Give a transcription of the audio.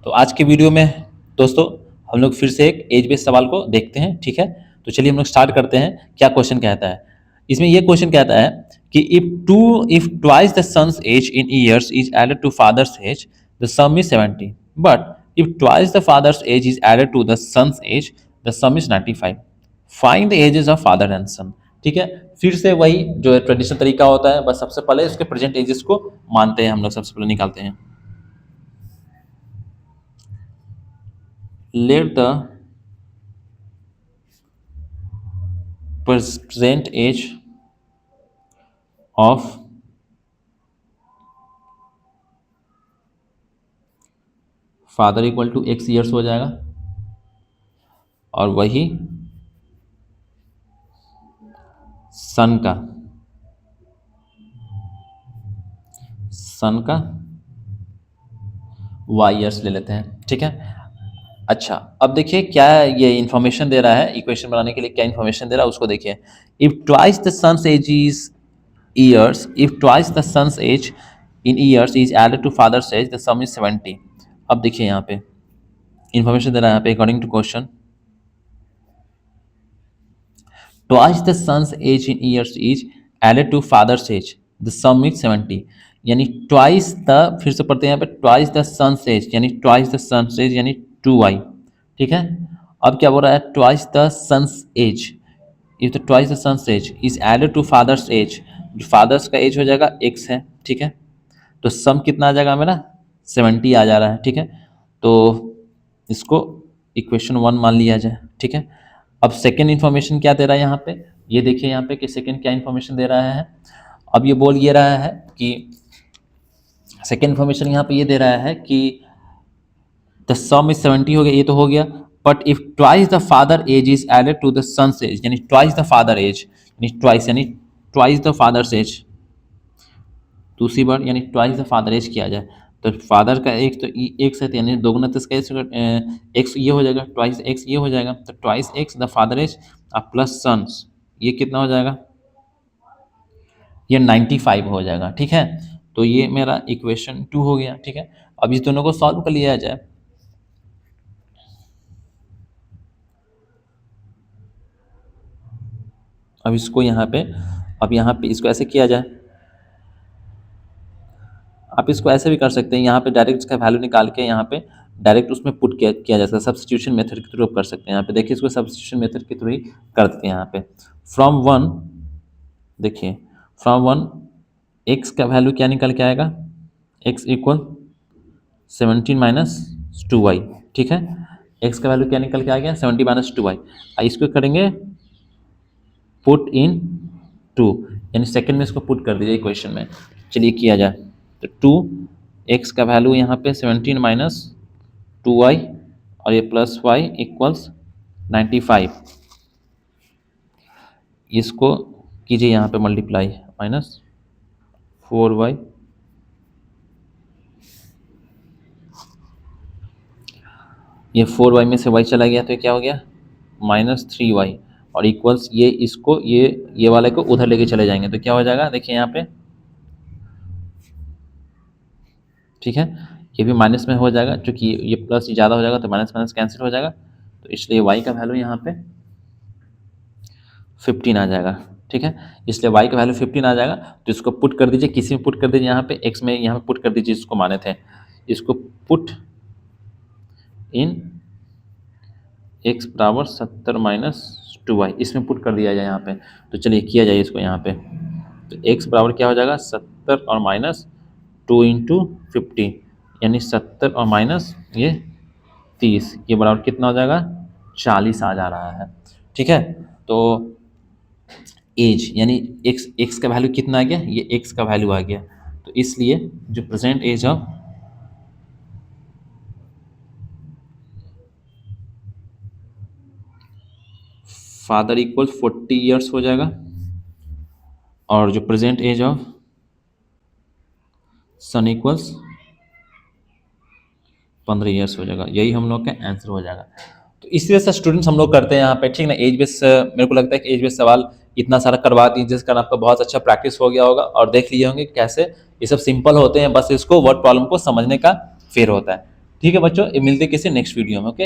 तो आज के वीडियो में दोस्तों हम लोग फिर से एक एज बेस्ड सवाल को देखते हैं, ठीक है। तो चलिए हम लोग स्टार्ट करते हैं। क्या क्वेश्चन कहता है इसमें? ये क्वेश्चन कहता है कि if twice the son's age in years is added to father's age, the sum is 70, but if twice the father's age is added to the son's age, the sum is 95। Find the ages of father and son. ठीक है, फिर से वही जो traditional तरीका होता है, बस सबसे पहले उसके प्रेजेंट एजेस को मानते हैं हम लोग, सबसे पहले निकालते हैं। Let the present age of father equal to x years हो जाएगा, और वही सन का y ईयर्स ले लेते हैं। ठीक है, अच्छा अब देखिए क्या ये इंफॉर्मेशन दे रहा है, इक्वेशन बनाने के लिए क्या इंफॉर्मेशन दे रहा है उसको देखिए। If twice the son's age is years, if twice the son's age in years is added to father's age, the sum is 70। अब देखिए यहाँ पे इंफॉर्मेशन दे रहा है यहाँ पे, according to question twice the son's age in years is added to father's age, the sum is 70। यानी twice the, फिर से पढ़ते हैं यहाँ पे, ट्वाइस द सन्स एज यानी ट्वाइस द सन्स एज यानी 2y। ठीक है, अब क्या बोल रहा है? Twice the son's age, if the twice the son's age is added to father's age, जो फादर्स का एज हो जाएगा x है। ठीक है, तो सम कितना आ जाएगा मेरा? 70 आ जा रहा है। ठीक है, तो इसको इक्वेशन 1 मान लिया जाए। ठीक है, अब सेकेंड इन्फॉर्मेशन क्या दे रहा है यहाँ पे, ये देखिए यहाँ पे कि सेकेंड क्या इन्फॉर्मेशन दे रहा है। अब ये बोल ये रहा है कि सेकेंड इन्फॉर्मेशन यहाँ पे ये दे रहा है कि द सम इज 70 हो गया, ये तो हो गया, but if twice the father age is added to the son's age, यानी ट्वाइस द फादर एज यानी ट्वाइस द फादर्स एज, दूसरी बार यानी ट्वाइस द फादर एज किया जाए, तो फादर का एक तो एक्स है, तो यानी दोगुना तो इसका एक्स ये हो जाएगा, ट्वाइस एक्स ये हो जाएगा, तो twice x the father age plus sons, ये कितना हो जाएगा? ये 95 हो जाएगा। ठीक है, तो ये मेरा इक्वेशन 2 हो गया। ठीक है, अब इस दोनों को सॉल्व कर लिया जाए। अब इसको यहाँ पे, अब यहाँ पे इसको ऐसे किया जाए, आप इसको ऐसे भी कर सकते हैं, यहाँ पे डायरेक्ट इसका वैल्यू निकाल के यहाँ पे डायरेक्ट उसमें पुट किया जा सकता है, सब्स्टिट्यूशन मेथड के थ्रू कर सकते हैं। यहाँ पे देखिए इसको सब्स्टिट्यूशन मेथड के थ्रू ही कर देते हैं। यहाँ पे फ्रॉम 1, देखिए फ्रॉम 1 एक्स का वैल्यू क्या निकल के आएगा? X equal 17 minus 2y। ठीक है, एक्स का वैल्यू क्या निकल के आ गया? 70 माइनस 2y। इसको करेंगे पुट इन 2, यानी सेकंड में इसको पुट कर दीजिए इक्वेशन में। चलिए किया जाए, तो 2x का वैल्यू यहाँ पे 17 माइनस 2y और ये प्लस y इक्वल्स 95। इसको कीजिए यहाँ पे मल्टीप्लाई, माइनस 4y ये 4y में से y चला गया, तो क्या हो गया? माइनस 3y और इक्वल्स ये इसको ये वाले को उधर लेके चले जाएंगे, तो क्या हो जाएगा? देखिए यहाँ पे, ठीक है, ये भी माइनस में हो जाएगा, क्योंकि ये प्लस ज़्यादा हो जाएगा तो माइनस माइनस कैंसिल हो जाएगा, तो इसलिए y का वैल्यू यहाँ पे 15 आ जाएगा। ठीक है, इसलिए y का वैल्यू 15 आ जाएगा, तो इसको पुट कर दीजिए, किसी में पुट कर दीजिए, यहाँ पे x में यहाँ पे पुट कर दीजिए, इसको माने थे, इसको पुट इन x बराबर 70 माइनस 2y, इसमें पुट कर दिया जाए यहाँ पे। तो चलिए किया जाए इसको यहाँ पे, तो x बराबर क्या हो जाएगा? 70 और माइनस 2 इंटू 50, यानी 70 और माइनस ये 30, ये बराबर कितना हो जाएगा? 40 आ जा रहा है। ठीक है, तो एज यानी x का वैल्यू कितना आ गया? ये x का वैल्यू आ गया, तो इसलिए जो present age of father equal 40 years हो जाएगा, और जो present age of son equals 15 years हो जाएगा। यही हम लोग का आंसर हो जाएगा। तो इस तरह से स्टूडेंट्स हम लोग करते हैं यहाँ पे। ठीक ना, एज बेस मेरे को लगता है कि एज बेस सवाल इतना सारा करवा दी, जिस कारण आपका बहुत अच्छा प्रैक्टिस हो गया होगा, और देख लिए होंगे कैसे ये सब सिंपल होते हैं, बस इसको वर्ड प्रॉब्लम को समझने का फेर होता है। ठीक है बच्चों, ये मिलते किसी नेक्स्ट वीडियो में। ओके।